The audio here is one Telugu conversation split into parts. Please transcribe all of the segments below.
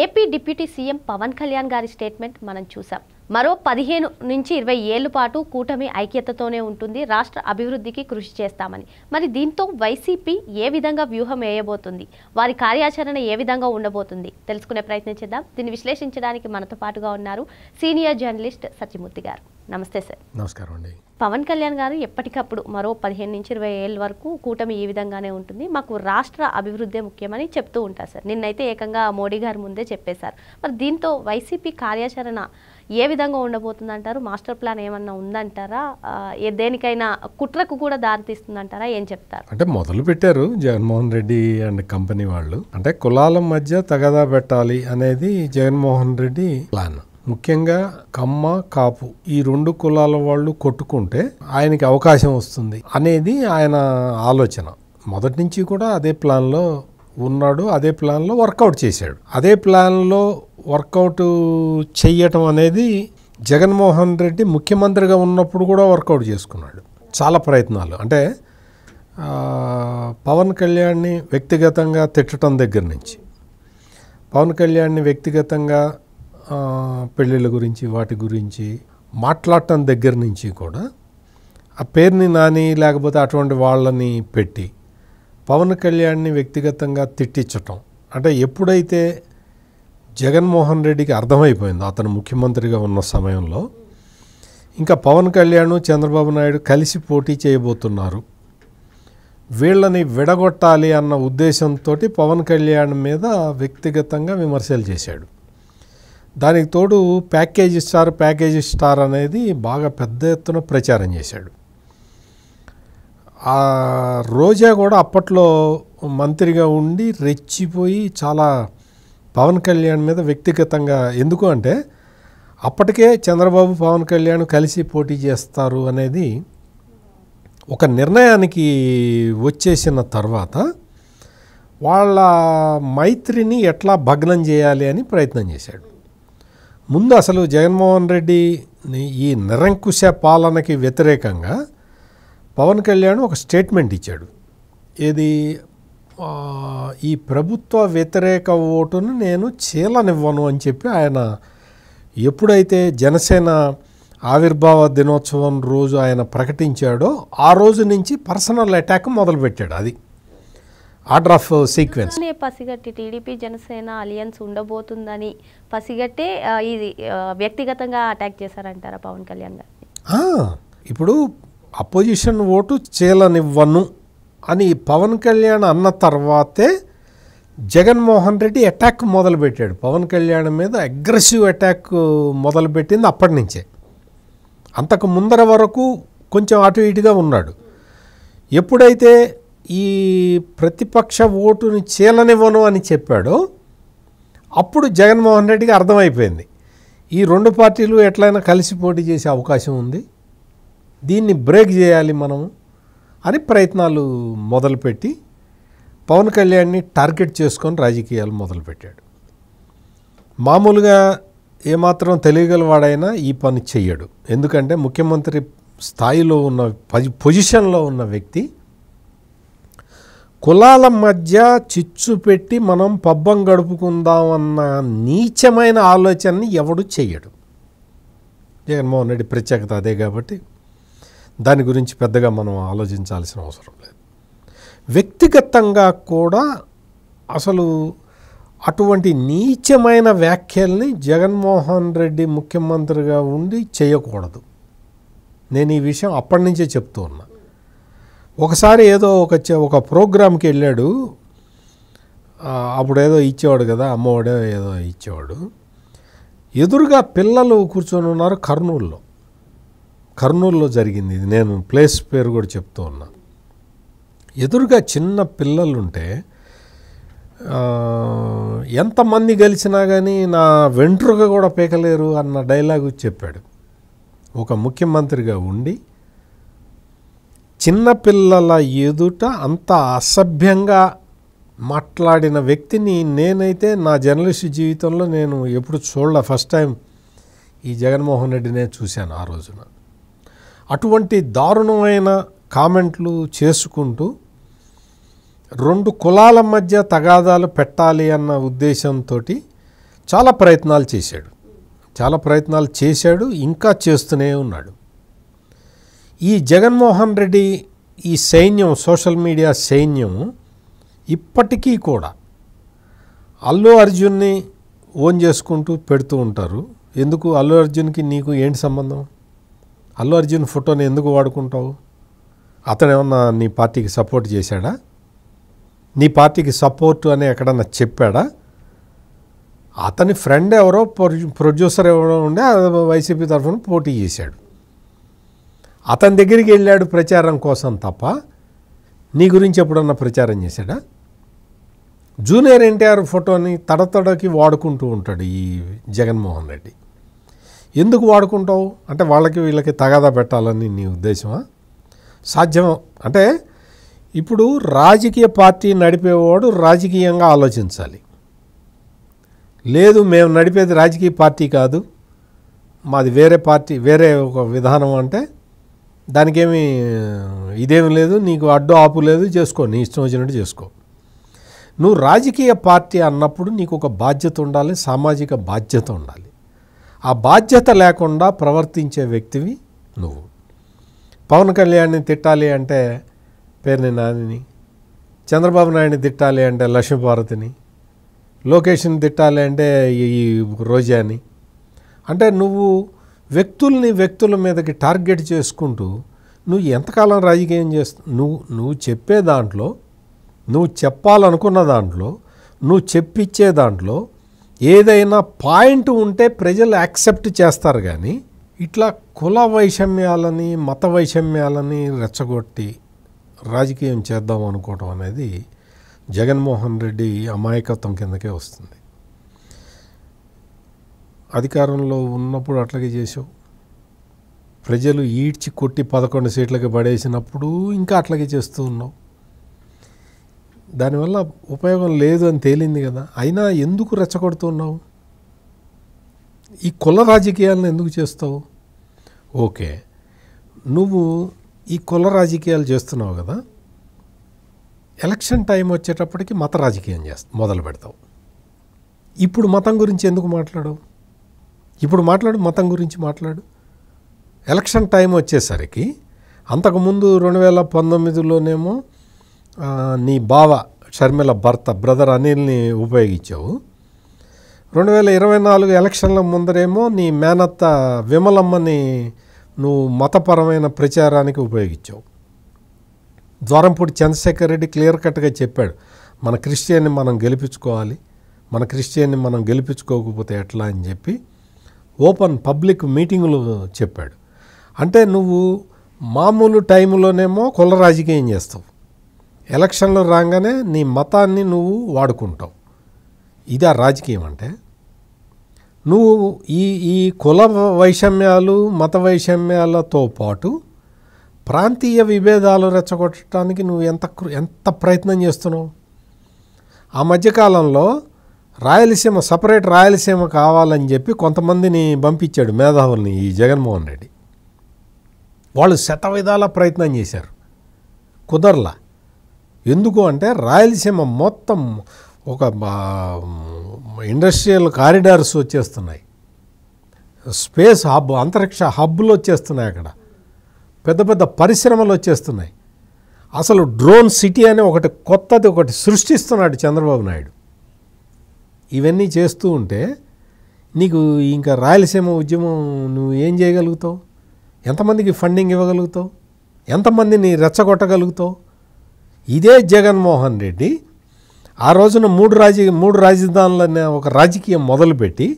AP deputy CM Pawan Kalyan గారి స్టేట్మెంట్ మనం చూసాం. మరో 15 నుంచి 20 ఏళ్ల పాటు కూటమి ఐక్యతతోనే ఉంటుంది, రాష్ట్ర అభివృద్ధికి కృషి చేస్తామని. మరి దీంతో వైసీపీ ఏ విధంగా వ్యూహం వేయబోతుంది, వారి కార్యాచరణ ఏ విధంగా ఉండబోతుంది తెలుసుకునే ప్రయత్నం చేద్దాం. దీన్ని విశ్లేషించడానికి మనతో పాటుగా ఉన్నారు సీనియర్ జర్నలిస్ట్ సత్యమూర్తి గారు. నమస్తే సార్. నమస్కారం అండి. పవన్ కళ్యాణ్ గారు ఎప్పటికప్పుడు మరో 15 నుంచి 20 ఏళ్ళ వరకు కూటమి ఈ విధంగానే ఉంటుంది, మాకు రాష్ట్ర అభివృద్ధి ముఖ్యమని చెప్తూ ఉంటారు సార్. నిన్నైతే ఏకంగా మోడీ గారు ముందే చెప్పేశారు. మరి దీంతో వైసీపీ కార్యాచరణ ఏ విధంగా ఉండబోతుంది అంటారు? మాస్టర్ ప్లాన్ ఏమన్నా ఉందంటారా? దేనికైనా కుట్రకు కూడా దారితీస్తుందంటారా? ఏం చెప్తారు? అంటే మొదలు పెట్టారు జగన్మోహన్ రెడ్డి అండ్ కంపెనీ వాళ్ళు. అంటే కులాల మధ్య తగదా పెట్టాలి అనేది జగన్మోహన్ రెడ్డి ప్లాన్. ముఖ్యంగా కమ్మ కాపు ఈ 2 కులాల వాళ్ళు కొట్టుకుంటే ఆయనకి అవకాశం వస్తుంది అనేది ఆయన ఆలోచన. మొదటి నుంచి కూడా అదే ప్లాన్లో ఉన్నాడు, అదే ప్లాన్లో వర్కౌట్ చేశాడు. అదే ప్లాన్లో వర్కౌట్ చెయ్యటం అనేది జగన్మోహన్ రెడ్డి ముఖ్యమంత్రిగా ఉన్నప్పుడు కూడా వర్కౌట్ చేసుకున్నాడు. చాలా ప్రయత్నాలు, అంటే పవన్ కళ్యాణ్ని వ్యక్తిగతంగా తిట్టడం దగ్గర నుంచి, పవన్ కళ్యాణ్ని వ్యక్తిగతంగా పెళ్ళిళ్ళ గురించి వాటి గురించి మాట్లాడటం దగ్గర నుంచి కూడా ఆ పేరుని నాని లేకపోతే అటువంటి వాళ్ళని పెట్టి పవన్ కళ్యాణ్ని వ్యక్తిగతంగా తిట్టించటం. అంటే ఎప్పుడైతే జగన్మోహన్ రెడ్డికి అర్థమైపోయిందో అతను ముఖ్యమంత్రిగా ఉన్న సమయంలో ఇంకా పవన్ కళ్యాణ్ చంద్రబాబు నాయుడు కలిసి పోటీ చేయబోతున్నారు, వీళ్ళని విడగొట్టాలి అన్న ఉద్దేశంతో పవన్ కళ్యాణ్ మీద వ్యక్తిగతంగా విమర్శలు చేశాడు. దానికి తోడు ప్యాకేజీ స్టార్ అనేది బాగా పెద్ద ఎత్తున ప్రచారం చేశాడు. ఆ రోజా కూడా అప్పట్లో మంత్రిగా ఉండి రెచ్చిపోయి చాలా పవన్ కళ్యాణ్ మీద వ్యక్తిగతంగా, ఎందుకు అంటే అప్పటికే చంద్రబాబు పవన్ కళ్యాణ్ కలిసి పోటీ చేస్తారు అనేది ఒక నిర్ణయానికి వచ్చేసిన తర్వాత వాళ్ళ మైత్రిని ఎట్లా భగ్నం చేయాలి అని ప్రయత్నం చేశాడు. ముందు అసలు జగన్మోహన్ రెడ్డి ఈ నిరంకుశ పాలనకి వ్యతిరేకంగా పవన్ కళ్యాణ్ ఒక స్టేట్మెంట్ ఇచ్చాడు. ఏది, ఈ ప్రభుత్వ వ్యతిరేక ఓటును నేను చీలనివ్వను అని చెప్పి ఆయన ఎప్పుడైతే జనసేన ఆవిర్భావ దినోత్సవం రోజు ఆయన ప్రకటించాడో ఆ రోజు నుంచి పర్సనల్ అటాక్ మొదలుపెట్టాడు. అది ఆర్డర్ ఆఫ్ సీక్వెన్స్. పసిగట్టి టీడీపీ జనసేన అలియన్స్ ఉండబోతుందని పసిగట్టే ఇది వ్యక్తిగతంగా అటాక్ చేశారంటారా పవన్ కళ్యాణ్ గారిని? ఇప్పుడు అపోజిషన్ ఓటు చీలనివ్వను అని పవన్ కళ్యాణ్ అన్న తర్వాతే జగన్మోహన్ రెడ్డి అటాక్ మొదలుపెట్టాడు. పవన్ కళ్యాణ్ మీద అగ్రెసివ్ అటాక్ మొదలుపెట్టింది అప్పటి నుంచే. అంతకు ముందర వరకు కొంచెం అటు ఇటుగా ఉన్నాడు. ఎప్పుడైతే ఈ ప్రతిపక్ష ఓటుని చీలనివ్వను అని చెప్పాడో అప్పుడు జగన్మోహన్ రెడ్డికి అర్థమైపోయింది ఈ 2 పార్టీలు ఎట్లయినా కలిసి పోటీ చేసే అవకాశం ఉంది, దీన్ని బ్రేక్ చేయాలి మనము అని ప్రయత్నాలు మొదలుపెట్టి పవన్ కళ్యాణ్ని టార్గెట్ చేసుకొని రాజకీయాలు మొదలుపెట్టాడు. మామూలుగా ఏమాత్రం తెలియగలవాడైనా ఈ పని చెయ్యడు. ఎందుకంటే ముఖ్యమంత్రి స్థాయిలో ఉన్న పొజిషన్లో ఉన్న వ్యక్తి కులాల మధ్య చిచ్చు పెట్టి మనం పబ్బం గడుపుకుందామన్న నీచమైన ఆలోచనని ఎవడు చెయ్యడు. జగన్మోహన్ రెడ్డి ప్రత్యేకత అదే కాబట్టి దాని గురించి పెద్దగా మనం ఆలోచించాల్సిన అవసరం లేదు. వ్యక్తిగతంగా కూడా అసలు అటువంటి నీచమైన వ్యాఖ్యల్ని జగన్మోహన్ రెడ్డి ముఖ్యమంత్రిగా ఉండి చేయకూడదు. నేను ఈ విషయం అప్పటి నుంచే చెప్తూ ఉన్నా. ఒకసారి ఏదో ఒక ప్రోగ్రామ్కి వెళ్ళాడు, అప్పుడు ఏదో ఇచ్చేవాడు కదా, అమ్మఒడే ఏదో ఇచ్చేవాడు. ఎదురుగా పిల్లలు కూర్చొని ఉన్నారు. కర్నూలులో జరిగింది ఇది. నేను ప్లేస్ పేరు కూడా చెప్తూ ఉన్నా. ఎదురుగా చిన్న పిల్లలుంటే ఎంతమంది గెలిచినా కానీ నా వెంట్రుక కూడా పీకలేరు అన్న డైలాగు చెప్పాడు. ఒక ముఖ్యమంత్రిగా ఉండి చిన్నపిల్లల ఎదుట అంత అసభ్యంగా మాట్లాడిన వ్యక్తిని నేనైతే నా జర్నలిస్ట్ జీవితంలో నేను ఎప్పుడు చూడలే. ఫస్ట్ టైం ఈ జగన్మోహన్ రెడ్డినే చూశాను ఆ రోజున. అటువంటి దారుణమైన కామెంట్లు చేసుకుంటూ 2 కులాల మధ్య తగాదాలు పెట్టాలి అన్న ఉద్దేశంతో చాలా ప్రయత్నాలు చేశాడు, ఇంకా చేస్తూనే ఉన్నాడు. ఈ జగన్మోహన్ రెడ్డి ఈ సైన్యం, సోషల్ మీడియా సైన్యం ఇప్పటికీ కూడా అల్లు అర్జున్ని ఓన్ చేసుకుంటూ పెడుతూ ఉంటారు. ఎందుకు అల్లు అర్జున్కి నీకు ఏంటి సంబంధం? అల్లు అర్జున్ ఫోటోని ఎందుకు వాడుకుంటావు? అతను ఏమన్నా నీ పార్టీకి సపోర్ట్ చేశాడా? నీ పార్టీకి సపోర్టు అని ఎక్కడన్నా చెప్పాడా? అతని ఫ్రెండ్ ఎవరో ప్రొడ్యూసర్ ఎవరో ఉండే వైసీపీ తరఫున పోటీ చేశాడు. అతని దగ్గరికి వెళ్ళాడు ప్రచారం కోసం తప్ప నీ గురించి ఎప్పుడన్నా ప్రచారం చేశాడా? జూనియర్ ఎన్టీఆర్ ఫోటోని తడతడకి వాడుకుంటూ ఉంటాడు ఈ జగన్మోహన్ రెడ్డి. ఎందుకు వాడుకుంటావు? అంటే వాళ్ళకి వీళ్ళకి తగాదా పెట్టాలని నీ ఉద్దేశమా? సాధ్యం అంటే ఇప్పుడు రాజకీయ పార్టీ నడిపేవాడు రాజకీయంగా ఆలోచించాలి. లేదు, మేము నడిపేది రాజకీయ పార్టీ కాదు, మాది వేరే పార్టీ, వేరే ఒక విధానం అంటే దానికేమి ఇదేమి లేదు, నీకు అడ్డు ఆపు లేదు, చేసుకో, నీ ఇష్టం వచ్చినట్టు చేసుకో. నువ్వు రాజకీయ పార్టీ అన్నప్పుడు నీకు ఒక బాధ్యత ఉండాలి, సామాజిక బాధ్యత ఉండాలి. ఆ బాధ్యత లేకుండా ప్రవర్తించే వ్యక్తివి నువ్వు. పవన్ కళ్యాణ్ని తిట్టాలి అంటే పేర్ని నానిని, చంద్రబాబు నాయుడిని తిట్టాలి అంటే లక్ష్మీపార్వతిని, లోకేష్ని తిట్టాలి అంటే ఈ రోజాని, అంటే నువ్వు వ్యక్తుల మీదకి టార్గెట్ చేసుకుంటూ నువ్వు ఎంతకాలం రాజకీయం చేస్తావు? నువ్వు చెప్పే దాంట్లో, నువ్వు చెప్పాలనుకున్న దాంట్లో, నువ్వు చెప్పించే దాంట్లో ఏదైనా పాయింట్ ఉంటే ప్రజలు యాక్సెప్ట్ చేస్తారు. కానీ ఇట్లా కుల వైషమ్యాలని, మత వైషమ్యాలని రెచ్చగొట్టి రాజకీయం చేద్దాం అనుకోవటం అనేది జగన్మోహన్ రెడ్డి అమాయకత్వం కిందకే వస్తుంది. అధికారంలో ఉన్నప్పుడు అట్లాగే చేసావు. ప్రజలు ఈడ్చి కొట్టి 11 సీట్లకి పడేసినప్పుడు ఇంకా అట్లాగే చేస్తూ ఉన్నావు. దానివల్ల ఉపయోగం లేదు అని తేలింది కదా. అయినా ఎందుకు రెచ్చగొడుతున్నావు? ఈ కుల రాజకీయాలను ఎందుకు చేస్తావు? ఓకే, నువ్వు ఈ కుల రాజకీయాలు చేస్తున్నావు కదా, ఎలక్షన్ టైం వచ్చేటప్పటికి మత రాజకీయం మొదలు పెడతావు. ఇప్పుడు మతం గురించి ఎందుకు మాట్లాడవు? ఇప్పుడు మతం గురించి మాట్లాడు. ఎలక్షన్ టైం వచ్చేసరికి అంతకుముందు 2019లోనేమో నీ బావ షర్మిల బ్రదర్ అనిల్ని ఉపయోగించావు. 2024 ఎలక్షన్ల ముందరేమో నీ మేనత్త విమలమ్మని నువ్వు మతపరమైన ప్రచారానికి ఉపయోగించావు. ద్వారంపూడి చంద్రశేఖర్ రెడ్డి క్లియర్ కట్గా చెప్పాడు, మన క్రిస్టియన్ని మనం గెలిపించుకోవాలి, మన క్రిస్టియన్ని మనం గెలిపించుకోకపోతే ఎట్లా అని చెప్పి ఓపెన్ పబ్లిక్ మీటింగులు చెప్పాడు. అంటే నువ్వు మామూలు టైంలోనేమో కుల రాజకీయం చేస్తావు, ఎలక్షన్లు రాగానే నీ మతాన్ని నువ్వు వాడుకుంటావు. ఇదా రాజకీయం అంటే? నువ్వు ఈ కుల వైషమ్యాలు, మత వైషమ్యాలతో పాటు ప్రాంతీయ విభేదాలు రెచ్చగొట్టడానికి నువ్వు ఎంత ప్రయత్నం చేస్తున్నావు? ఆ మధ్యకాలంలో రాయలసీమ, సపరేట్ రాయలసీమ కావాలని చెప్పి కొంతమందిని పంపించాడు, మేధావుల్ని, ఈ జగన్మోహన్ రెడ్డి. వాళ్ళు శతవిధాల ప్రయత్నం చేశారు, కుదరలా. ఎందుకు అంటే రాయలసీమ మొత్తం ఒక ఇండస్ట్రియల్ కారిడార్స్ వచ్చేస్తున్నాయి, స్పేస్ హబ్, అంతరిక్ష హబ్బులు వచ్చేస్తున్నాయి, అక్కడ పెద్ద పెద్ద పరిశ్రమలు వచ్చేస్తున్నాయి. అసలు డ్రోన్ సిటీ అనే ఒకటి సృష్టిస్తున్నాడు చంద్రబాబు నాయుడు. ఇవన్నీ చేస్తూ ఉంటే నీకు ఇంకా రాయలసీమ ఉద్యమం నువ్వు ఏం చేయగలుగుతావు? ఎంతమందికి ఫండింగ్ ఇవ్వగలుగుతావు? ఎంతమందిని రెచ్చగొట్టగలుగుతావు? ఇదే జగన్మోహన్ రెడ్డి ఆ రోజున మూడు రాజధానులనే ఒక రాజకీయం మొదలుపెట్టి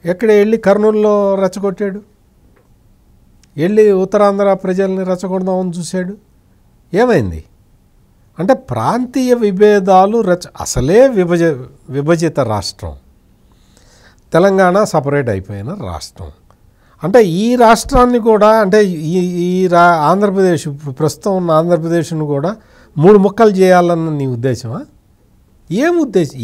ఎక్కడ వెళ్ళి కర్నూలులో రెచ్చగొట్టాడు, వెళ్ళి ఉత్తరాంధ్ర ప్రజల్ని రెచ్చగొడదామని చూశాడు. ఏమైంది అంటే ప్రాంతీయ విభేదాలు అసలే విభజిత రాష్ట్రం, తెలంగాణ సపరేట్ అయిపోయిన రాష్ట్రం. అంటే ఈ రాష్ట్రాన్ని కూడా, అంటే ఆంధ్రప్రదేశ్, ప్రస్తుతం ఉన్న ఆంధ్రప్రదేశ్ను కూడా 3 ముక్కలు చేయాలన్న నీ ఉద్దేశమా?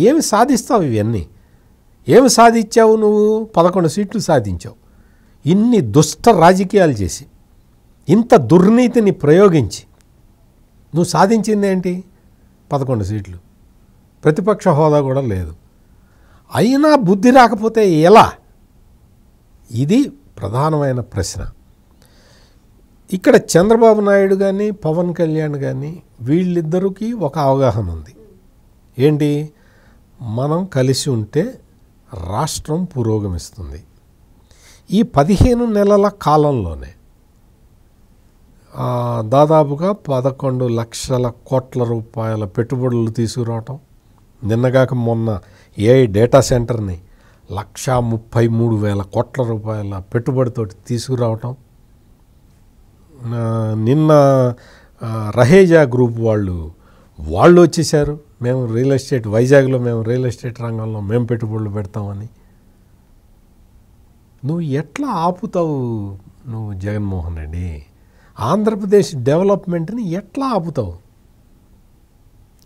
ఏమి సాధిస్తావు? ఇవన్నీ ఏమి సాధించావు నువ్వు? 11 సీట్లు సాధించావు. ఇన్ని దుష్ట రాజకీయాలు చేసి, ఇంత దుర్నీతిని ప్రయోగించి నువ్వు సాధించింది ఏంటి? 11 సీట్లు. ప్రతిపక్ష హోదా కూడా లేదు. అయినా బుద్ధి రాకపోతే ఎలా? ఇది ప్రధానమైన ప్రశ్న. ఇక్కడ చంద్రబాబు నాయుడు కానీ పవన్ కళ్యాణ్ కానీ వీళ్ళిద్దరికీ ఒక అవగాహన ఉంది. ఏంటి? మనం కలిసి ఉంటే రాష్ట్రం పురోగమిస్తుంది. ఈ 15 నెలల కాలంలోనే దాదాపుగా 11 లక్షల కోట్ల రూపాయల పెట్టుబడులు తీసుకురావటం, నిన్నగాక మొన్న ఏఐ డేటా సెంటర్ని 1,33,000 కోట్ల రూపాయల పెట్టుబడితోటి తీసుకురావటం, నిన్న రహేజా గ్రూప్ వాళ్ళు వచ్చేసారు, మేము రియల్ ఎస్టేట్ వైజాగ్లో మేము రియల్ ఎస్టేట్ రంగంలో మేము పెట్టుబడులు పెడతామని. నువ్వు ఎట్లా ఆపుతావు? నువ్వు జగన్మోహన్ రెడ్డి ఆంధ్రప్రదేశ్ డెవలప్మెంట్ని ఎట్లా ఆపుతావు?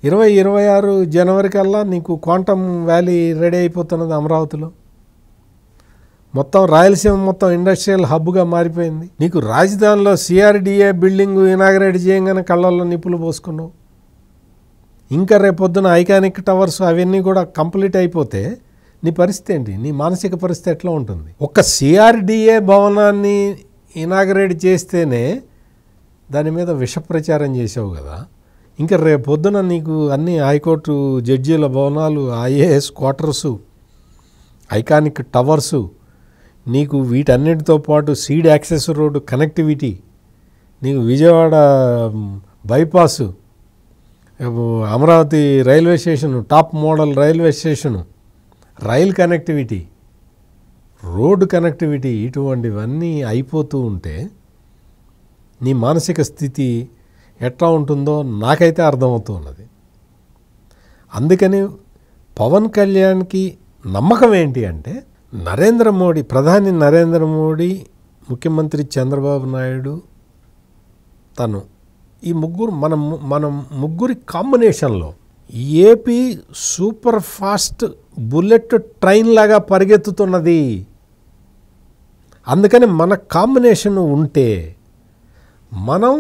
2026 జనవరి కల్లా నీకు క్వాంటమ్ వ్యాలీ రెడీ అయిపోతున్నది అమరావతిలో. మొత్తం రాయలసీమ మొత్తం ఇండస్ట్రియల్ హబ్గా మారిపోయింది. నీకు రాజధానిలో సిఆర్డిఏ బిల్డింగ్ ఇనాగరేట్ చేయగానే కళ్ళల్లో నిప్పులు పోసుకున్నావు. ఇంకా రేపొద్దున ఐకానిక్ టవర్స్ అవన్నీ కూడా కంప్లీట్ అయిపోతే నీ పరిస్థితి ఏంటి? నీ మానసిక పరిస్థితి ఎట్లా ఉంటుంది? ఒక సిఆర్డిఏ భవనాన్ని ఇనాగరేట్ చేస్తేనే దాని మీద విష ప్రచారం చేసావు కదా. ఇంకా రేపొద్దున నీకు అన్ని హైకోర్టు జడ్జీల భవనాలు, ఐఏఎస్ క్వార్టర్సు, ఐకానిక్ టవర్సు, నీకు వీటన్నిటితో పాటు సీడ్ యాక్సెస్ రోడ్డు కనెక్టివిటీ, నీకు Vijayawada bypass, Amaravati railway station, top model railway station, rail connectivity, road connectivity, ఇటువంటివన్నీ అయిపోతూ ఉంటే నీ మానసిక స్థితి ఎట్లా ఉంటుందో నాకైతే అర్థమవుతూ ఉన్నది. అందుకని పవన్ కళ్యాణ్కి నమ్మకం ఏంటి అంటే, ప్రధాని నరేంద్ర మోడీ, ముఖ్యమంత్రి చంద్రబాబు నాయుడు, తను ఈ మనం ముగ్గురి కాంబినేషన్లో AP super fast bullet train లాగా పరిగెత్తుతున్నది. అందుకని మన కాంబినేషన్ ఉంటే మనం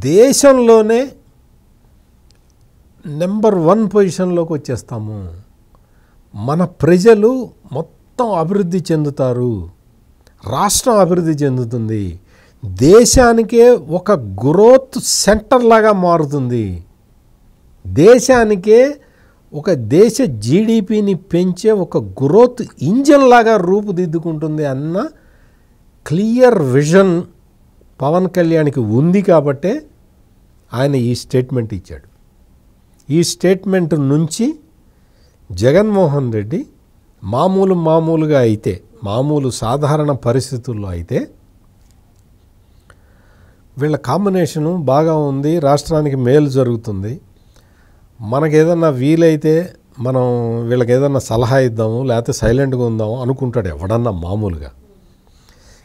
దేశంలోనే నెంబర్ 1 పొజిషన్లోకి వచ్చేస్తాము. మన ప్రజలు మొత్తం అభివృద్ధి చెందుతారు, రాష్ట్రం అభివృద్ధి చెందుతుంది, దేశానికే ఒక గ్రోత్ సెంటర్ లాగా మారుతుంది, దేశానికే ఒక దేశ జీడిపిని పెంచే ఒక గ్రోత్ ఇంజన్ లాగా రూపుదిద్దుకుంటుంది అన్న క్లియర్ విజన్ పవన్ కళ్యాణ్కి ఉంది. కాబట్టే ఆయన ఈ స్టేట్మెంట్ ఇచ్చాడు. ఈ స్టేట్మెంట్ నుంచి జగన్మోహన్ రెడ్డి మామూలుగా అయితే, సాధారణ పరిస్థితుల్లో అయితే వీళ్ళ కాంబినేషను బాగా ఉంది, రాష్ట్రానికి మేలు జరుగుతుంది, మనకేదన్నా వీలైతే మనం వీళ్ళకి ఏదన్నా సలహా ఇద్దాము, లేకపోతే సైలెంట్గా ఉందాము అనుకుంటాడు ఎవడన్నా మామూలుగా.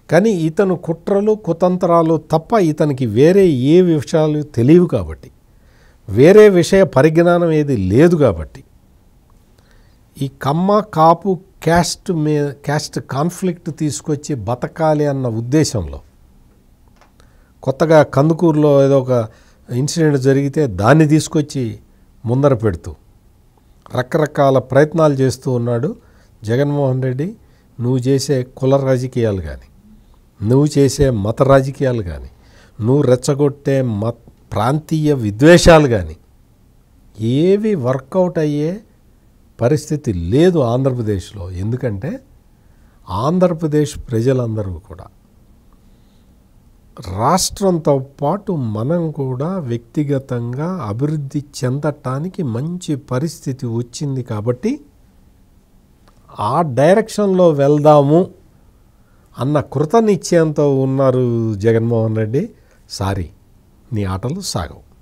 కానీ ఇతను కుట్రలు కుతంత్రాలు తప్ప ఇతనికి వేరే ఏ విషయాలు తెలియవు కాబట్టి, వేరే విషయ పరిజ్ఞానం ఏది లేదు కాబట్టి, ఈ కమ్మ కాపు క్యాస్ట్ కాన్ఫ్లిక్ట్ తీసుకొచ్చి బతకాలి అన్న ఉద్దేశంలో కొత్తగా కందుకూరులో ఏదో ఒక ఇన్సిడెంట్ జరిగితే దాన్ని తీసుకొచ్చి ముందర పెడుతూ రకరకాల ప్రయత్నాలు చేస్తూ ఉన్నాడు జగన్మోహన్ రెడ్డి. నువ్వు చేసే కుల రాజకీయాలు కానీ, నువ్వు చేసే మత రాజకీయాలు కానీ, నువ్వు రెచ్చగొట్టే ప్రాంతీయ విద్వేషాలు కానీ ఏవి వర్కౌట్ అయ్యే పరిస్థితి లేదు ఆంధ్రప్రదేశ్లో. ఎందుకంటే ఆంధ్రప్రదేశ్ ప్రజలందరూ కూడా, రాష్ట్రంతో పాటు మనం కూడా వ్యక్తిగతంగా అభివృద్ధి చెందటానికి మంచి పరిస్థితి వచ్చింది. కాబట్టి ఆ డైరెక్షన్లో వెళ్దాము అన్న కృత నిశ్చయంతో ఉన్నారు జగన్మోహన్ రెడ్డి. సారీ, నీ ఆటలు సాగవు.